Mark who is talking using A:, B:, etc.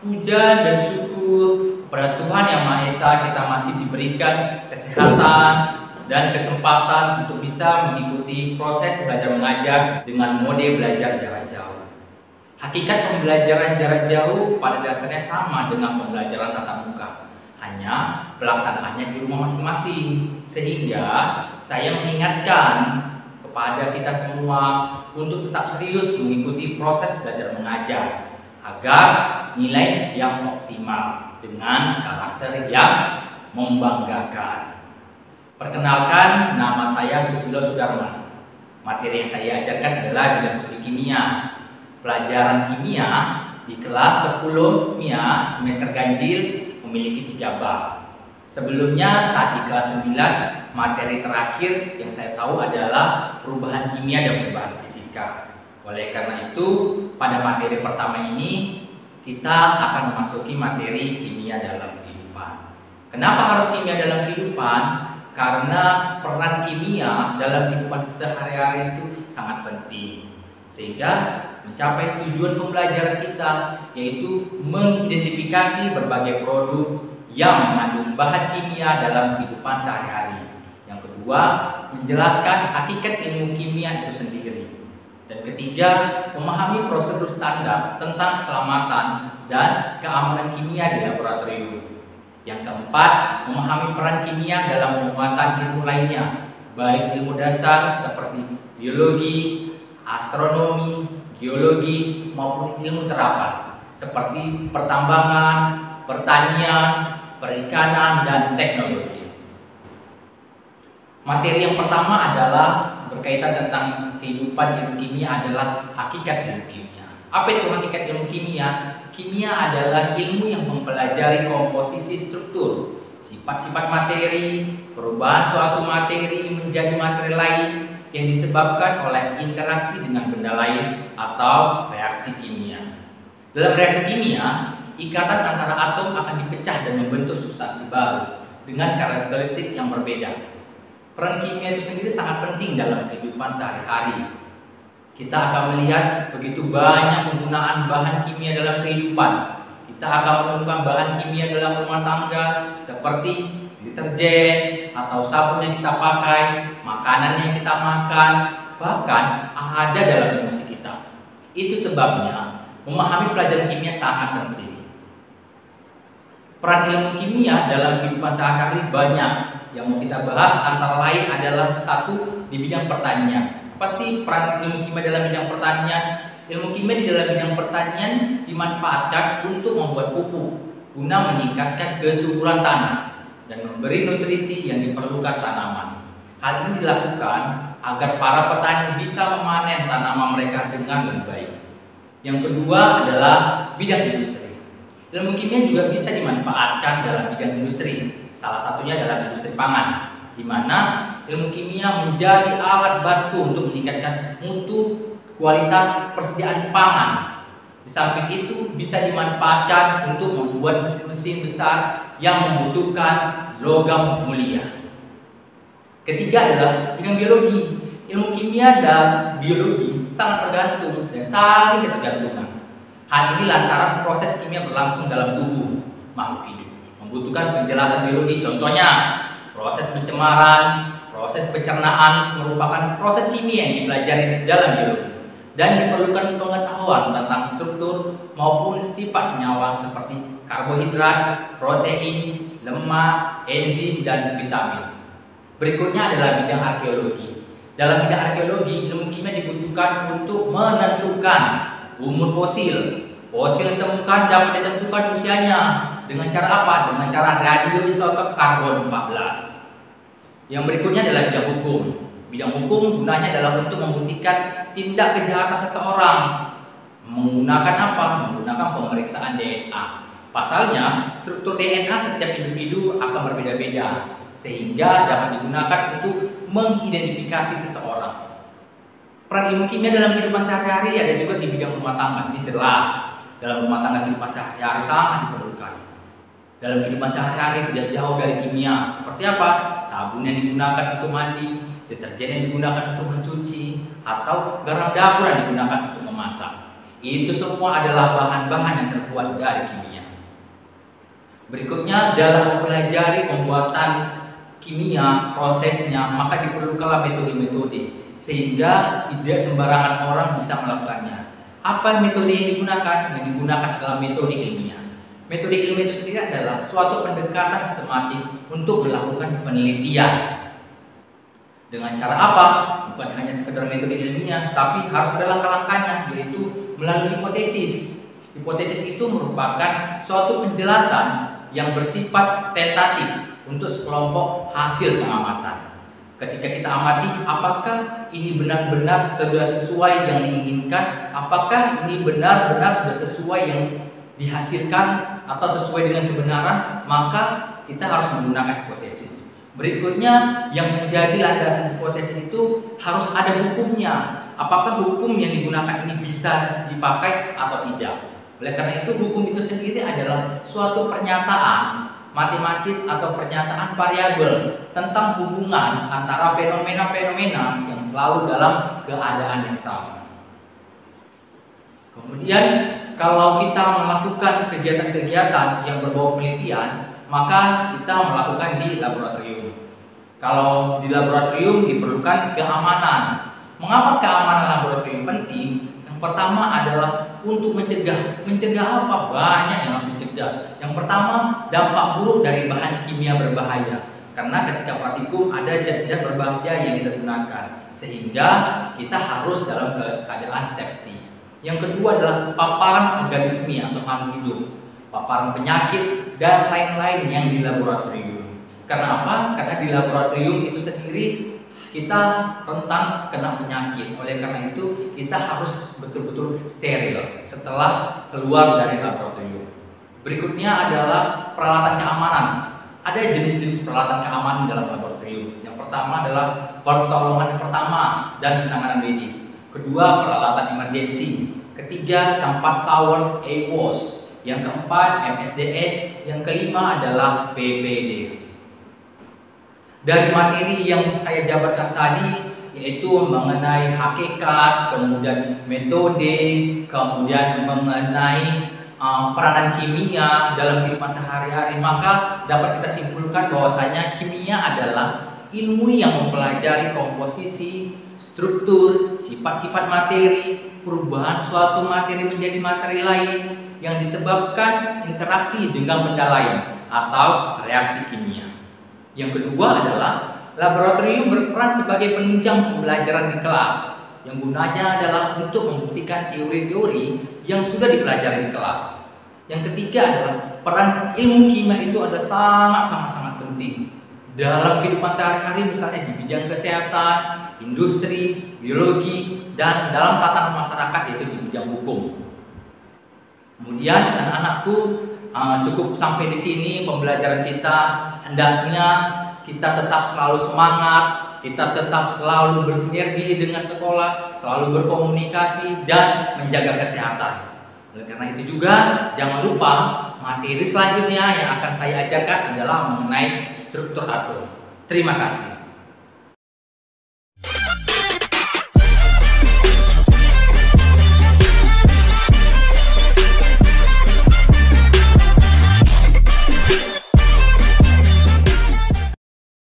A: puja dan syukur kepada Tuhan Yang Maha Esa, kita masih diberikan kesehatan dan kesempatan untuk bisa mengikuti proses belajar mengajar dengan mode belajar jarak jauh. Hakikat pembelajaran jarak jauh pada dasarnya sama dengan pembelajaran tatap muka, hanya pelaksanaannya di rumah masing-masing. Sehingga saya mengingatkan kepada kita semua untuk tetap serius mengikuti proses belajar mengajar agar nilai yang optimal dengan karakter yang membanggakan. Perkenalkan, nama saya Susilo Sudarman. Materi yang saya ajarkan adalah bidang studi kimia. Pelajaran kimia di kelas 10 MIA semester ganjil memiliki 3 bab. Sebelumnya saat di kelas 9, materi terakhir yang saya tahu adalah perubahan kimia dan perubahan fisika. Oleh karena itu, pada materi pertama ini kita akan memasuki materi kimia dalam kehidupan. Kenapa harus kimia dalam kehidupan? Karena peran kimia dalam kehidupan sehari-hari itu sangat penting, sehingga mencapai tujuan pembelajaran kita, yaitu mengidentifikasi berbagai produk yang mengandung bahan kimia dalam kehidupan sehari-hari. Yang kedua, menjelaskan hakikat ilmu kimia itu sendiri. Dan ketiga, memahami prosedur standar tentang keselamatan dan keamanan kimia di laboratorium. Yang keempat, memahami peran kimia dalam penguasaan ilmu lainnya, baik ilmu dasar seperti biologi, astronomi, geologi, maupun ilmu terapan seperti pertambangan, pertanian, perikanan, dan teknologi. Materi yang pertama adalah berkaitan tentang kehidupan ilmu kimia adalah hakikat ilmu kimia. Apa itu hakikat ilmu kimia? Kimia adalah ilmu yang mempelajari komposisi struktur, sifat-sifat materi, perubahan suatu materi menjadi materi lain yang disebabkan oleh interaksi dengan benda lain atau reaksi kimia. Dalam reaksi kimia, ikatan antara atom akan dipecah dan membentuk substansi baru dengan karakteristik yang berbeda. Peran kimia itu sendiri sangat penting dalam kehidupan sehari-hari. Kita akan melihat begitu banyak penggunaan bahan kimia dalam kehidupan. Kita akan menemukan bahan kimia dalam rumah tangga seperti deterjen atau sabun yang kita pakai, makanan yang kita makan, bahkan ada dalam emosi kita. Itu sebabnya memahami pelajaran kimia sangat penting. Peran ilmu kimia dalam kehidupan sehari-hari banyak. Yang mau kita bahas antara lain adalah satu, di bidang pertanian. Apa sih peran ilmu kimia dalam bidang pertanian? Ilmu kimia di dalam bidang pertanian dimanfaatkan untuk membuat pupuk guna meningkatkan kesuburan tanah dan memberi nutrisi yang diperlukan tanaman. Hal ini dilakukan agar para petani bisa memanen tanaman mereka dengan lebih baik. Yang kedua adalah bidang industri. Ilmu kimia juga bisa dimanfaatkan dalam bidang industri. Salah satunya adalah industri pangan, di mana ilmu kimia menjadi alat bantu untuk meningkatkan mutu kualitas persediaan pangan. Di samping itu bisa dimanfaatkan untuk membuat mesin-mesin besar yang membutuhkan logam mulia. Ketiga adalah bidang biologi. Ilmu kimia dan biologi sangat tergantung dan saling ketergantungan. Hal ini lantaran proses kimia berlangsung dalam tubuh makhluk hidup, membutuhkan penjelasan biologi. Contohnya, proses pencemaran, proses pencernaan merupakan proses kimia yang dipelajari dalam biologi dan diperlukan pengetahuan tentang struktur maupun sifat senyawa seperti karbohidrat, protein, lemak, enzim, dan vitamin. Berikutnya adalah bidang arkeologi. Dalam bidang arkeologi, ilmu kimia dibutuhkan untuk menentukan umur fosil. Fosil ditemukan dapat ditentukan usianya dengan cara apa? Dengan cara radioisotop karbon 14. Yang berikutnya adalah bidang hukum. Bidang hukum gunanya adalah untuk membuktikan tindak kejahatan seseorang. Menggunakan apa? Menggunakan pemeriksaan DNA. Pasalnya, struktur DNA setiap individu akan berbeda-beda, sehingga dapat digunakan untuk mengidentifikasi seseorang. Peran ilmu kimia dalam kehidupan sehari-hari ada juga di bidang rumah tangga. Ini jelas, dalam rumah tangga kehidupan sehari-hari sangat diperlukan. Dalam kehidupan sehari-hari tidak jauh dari kimia. Seperti apa? Sabun yang digunakan untuk mandi, deterjen yang digunakan untuk mencuci, atau garam dapur yang digunakan untuk memasak. Itu semua adalah bahan-bahan yang terbuat dari kimia. Berikutnya, dalam mempelajari pembuatan kimia, prosesnya, maka diperlukanlah metode-metode sehingga tidak sembarangan orang bisa melakukannya. Apa metode yang digunakan? Yang digunakan adalah metode ilmiah. Metode ilmiah itu sendiri adalah suatu pendekatan sistematik untuk melakukan penelitian. Dengan cara apa? Bukan hanya sekedar metode ilmiah, tapi harus ada langkah-langkahnya, yaitu melalui hipotesis. Hipotesis itu merupakan suatu penjelasan yang bersifat tentatif untuk sekelompok hasil pengamatan. Ketika kita amati, apakah ini benar-benar sudah sesuai yang diinginkan, apakah ini benar-benar sudah sesuai yang dihasilkan atau sesuai dengan kebenaran, maka kita harus menggunakan hipotesis. Berikutnya, yang menjadi landasan hipotesis itu harus ada hukumnya. Apakah hukum yang digunakan ini bisa dipakai atau tidak? Oleh karena itu, hukum itu sendiri adalah suatu pernyataan matematis atau pernyataan variabel tentang hubungan antara fenomena-fenomena yang selalu dalam keadaan yang sama. Kemudian, kalau kita melakukan kegiatan-kegiatan yang berbau penelitian, maka kita melakukan di laboratorium. Kalau di laboratorium diperlukan keamanan. Mengapa keamanan laboratorium penting? Yang pertama adalah untuk mencegah. Mencegah apa? Banyak yang harus dicegah. Yang pertama, dampak buruk dari bahan kimia berbahaya. Karena ketika praktikum ada zat-zat berbahaya yang kita gunakan, sehingga kita harus dalam keadaan safety. Yang kedua adalah paparan organisme atau makhluk hidup, paparan penyakit dan lain-lain yang di laboratorium. Karena apa? Karena di laboratorium itu sendiri kita rentan kena penyakit. Oleh karena itu kita harus betul-betul steril setelah keluar dari laboratorium. Berikutnya adalah peralatan keamanan. Ada jenis-jenis peralatan keamanan dalam laboratorium. Yang pertama adalah pertolongan pertama dan penanganan medis. Kedua, peralatan emergensi. Ketiga, tempat showers, wash. Yang keempat, MSDS. Yang kelima adalah PPD. Dari materi yang saya jabarkan tadi, yaitu mengenai hakikat, kemudian metode, kemudian mengenai peranan kimia dalam kehidupan sehari-hari, maka dapat kita simpulkan bahwasanya kimia adalah ilmu yang mempelajari komposisi, struktur, sifat-sifat materi, perubahan suatu materi menjadi materi lain yang disebabkan interaksi dengan benda lain atau reaksi kimia. Yang kedua adalah laboratorium berperan sebagai penunjang pembelajaran di kelas, yang gunanya adalah untuk membuktikan teori-teori yang sudah dipelajari di kelas. Yang ketiga adalah peran ilmu kimia itu ada sangat penting dalam kehidupan sehari-hari, misalnya di bidang kesehatan, industri, biologi, dan dalam tatanan masyarakat, yaitu di bidang hukum. Kemudian anak-anakku, cukup sampai di sini pembelajaran kita. Hendaknya kita tetap selalu semangat, kita tetap selalu bersinergi dengan sekolah, selalu berkomunikasi dan menjaga kesehatan. Oleh karena itu juga jangan lupa materi selanjutnya yang akan saya ajarkan adalah mengenai struktur atom. Terima kasih.